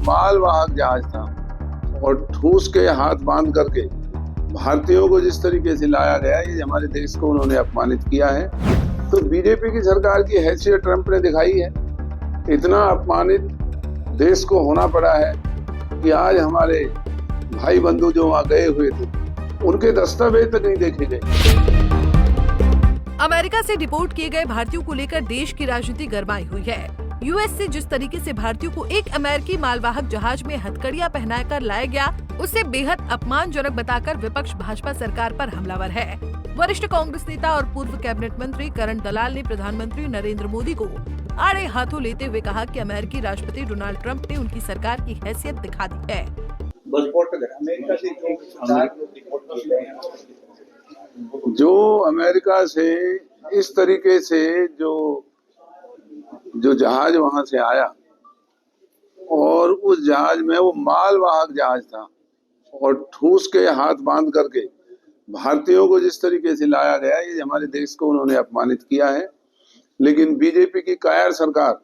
मालवाहक जहाज था और ठूस के हाथ बांध करके भारतीयों को जिस तरीके से लाया गया, ये हमारे देश को उन्होंने अपमानित किया है। तो बीजेपी की सरकार की हैसियत ट्रंप ने दिखाई है। इतना अपमानित देश को होना पड़ा है कि आज हमारे भाई बंधु जो वहां गए हुए थे उनके दस्तावेज तक नहीं देखे गए। अमेरिका से डिपोर्ट किए गए भारतीयों को लेकर देश की राजनीति गरमाई हुई है। यूएस से जिस तरीके से भारतीयों को एक अमेरिकी मालवाहक जहाज में हथकड़ियां पहनाकर लाया गया, उसे बेहद अपमानजनक बताकर विपक्ष भाजपा सरकार पर हमलावर है। वरिष्ठ कांग्रेस नेता और पूर्व कैबिनेट मंत्री करण दलाल ने प्रधानमंत्री नरेंद्र मोदी को आड़े हाथों लेते हुए कहा कि अमेरिकी राष्ट्रपति डोनाल्ड ट्रंप ने उनकी सरकार की हैसियत दिखा दी है। जो अमेरिका से इस तरीके से जो जहाज वहां से आया और उस जहाज में वो मालवाहक जहाज था और ठूस के हाथ बांध करके भारतीयों को जिस तरीके से लाया गया, ये हमारे देश को उन्होंने अपमानित किया है। लेकिन बीजेपी की कायर सरकार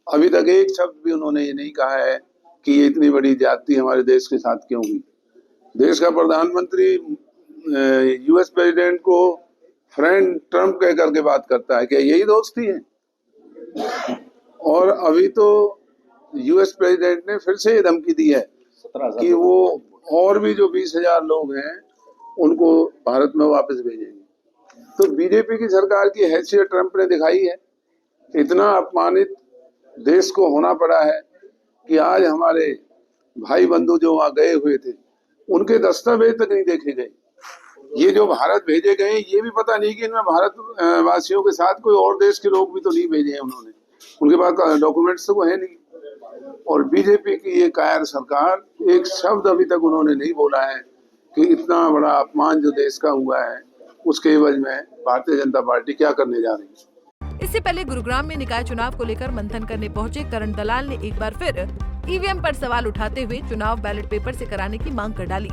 अभी तक एक शब्द भी उन्होंने ये नहीं कहा है कि ये इतनी बड़ी ज्यादती हमारे देश के साथ क्यों हुई। देश का प्रधानमंत्री यूएस प्रेसिडेंट को फ्रेंड ट्रम्प कह करके बात करता है, क्या यही दोस्ती है? और अभी तो यूएस प्रेसिडेंट ने फिर से ये धमकी दी है कि वो और भी जो 20,000 लोग हैं उनको भारत में वापस भेजेंगे। तो बीजेपी की सरकार की हैसियत ट्रम्प ने दिखाई है। इतना अपमानित देश को होना पड़ा है कि आज हमारे भाई बंधु जो वहां गए हुए थे उनके दस्तावेज तक नहीं देखे गए। ये जो भारत भेजे गए, ये भी पता नहीं कि इनमें भारत वासियों के साथ कोई और देश के लोग भी तो नहीं भेजे हैं उन्होंने, उनके पास डॉक्यूमेंट्स तो है नहीं। और बीजेपी की ये कायर सरकार एक शब्द अभी तक उन्होंने नहीं बोला है कि इतना बड़ा अपमान जो देश का हुआ है उसके एवज में भारतीय जनता पार्टी क्या करने जा रही है। इससे पहले गुरुग्राम में निकाय चुनाव को लेकर मंथन करने पहुंचे करण दलाल ने एक बार फिर ईवीएम पर सवाल उठाते हुए चुनाव बैलेट पेपर से कराने की मांग कर डाली।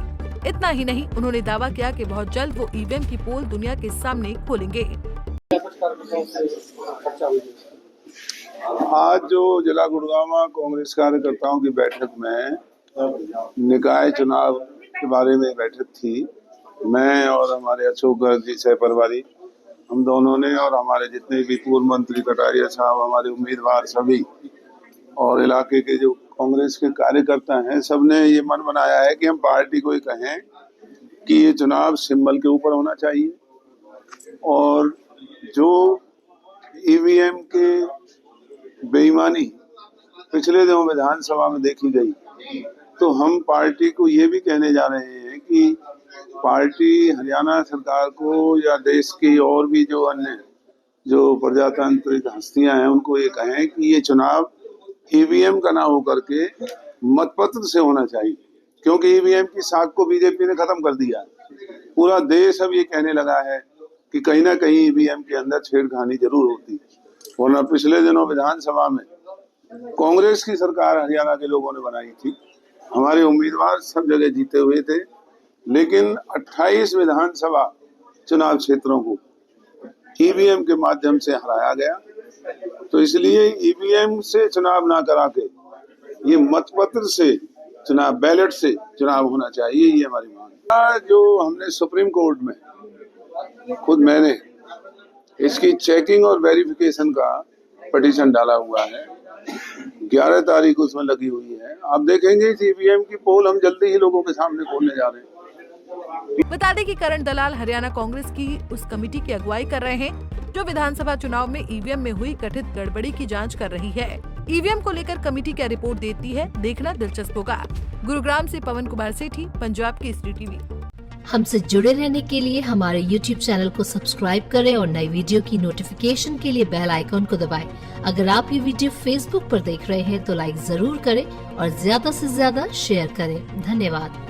इतना ही नहीं, उन्होंने दावा किया कि बहुत जल्द वो ईवीएम की पोल दुनिया के सामने खोलेंगे। आज जो जिला गुड़गांव कांग्रेस कार्यकर्ताओं की बैठक में निकाय चुनाव के बारे में बैठक थी, मैं और हमारे अशोक गर्ग जी सहप्रभारी, हम दोनों ने और हमारे जितने भी पूर्व मंत्री कटारिया साहब, हमारे उम्मीदवार सभी और इलाके के जो कांग्रेस के कार्यकर्ता हैं, सबने ये मन बनाया है कि हम पार्टी को ही कहें कि ये चुनाव सिंबल के ऊपर होना चाहिए और जो ईवीएम के बेईमानी पिछले दिनों विधानसभा में देखी गई, तो हम पार्टी को ये भी कहने जा रहे हैं कि पार्टी हरियाणा सरकार को या देश की और भी जो अन्य जो प्रजातांत्रिक हस्तियां हैं उनको ये कहें कि ये चुनाव ईवीएम का ना होकर के मतपत्र से होना चाहिए, क्योंकि ईवीएम की साख को बीजेपी ने खत्म कर दिया। पूरा देश अब ये कहने लगा है कि कहीं ना कहीं ईवीएम के अंदर छेड़खानी जरूर होती है। वरना पिछले दिनों विधानसभा में कांग्रेस की सरकार हरियाणा के लोगों ने बनाई थी, हमारे उम्मीदवार सब जगह जीते हुए थे, लेकिन 28 विधानसभा चुनाव क्षेत्रों को ईवीएम के माध्यम से हराया गया। तो इसलिए ईवीएम से चुनाव ना करा के ये मतपत्र से चुनाव, बैलेट से चुनाव होना चाहिए, ये हमारी मांग। जो हमने सुप्रीम कोर्ट में खुद मैंने इसकी चेकिंग और वेरिफिकेशन का पिटीशन डाला हुआ है, 11 तारीख उसमें लगी हुई है। आप देखेंगे इस ईवीएम की पोल हम जल्दी ही लोगों के सामने खोलने जा रहे हैं। बता दें कि करण दलाल हरियाणा कांग्रेस की उस कमेटी की अगुवाई कर रहे हैं जो विधानसभा चुनाव में ईवीएम में हुई कथित गड़बड़ी की जांच कर रही है। ईवीएम को लेकर कमेटी क्या रिपोर्ट देती है, देखना दिलचस्प होगा। गुरुग्राम से पवन कुमार सेठी, पंजाब केसरी टीवी। हमसे जुड़े रहने के लिए हमारे YouTube चैनल को सब्सक्राइब करें और नई वीडियो की नोटिफिकेशन के लिए बेल आइकॉन को दबाएं। अगर आप ये वीडियो Facebook पर देख रहे हैं तो लाइक जरूर करें और ज्यादा से ज्यादा शेयर करें। धन्यवाद।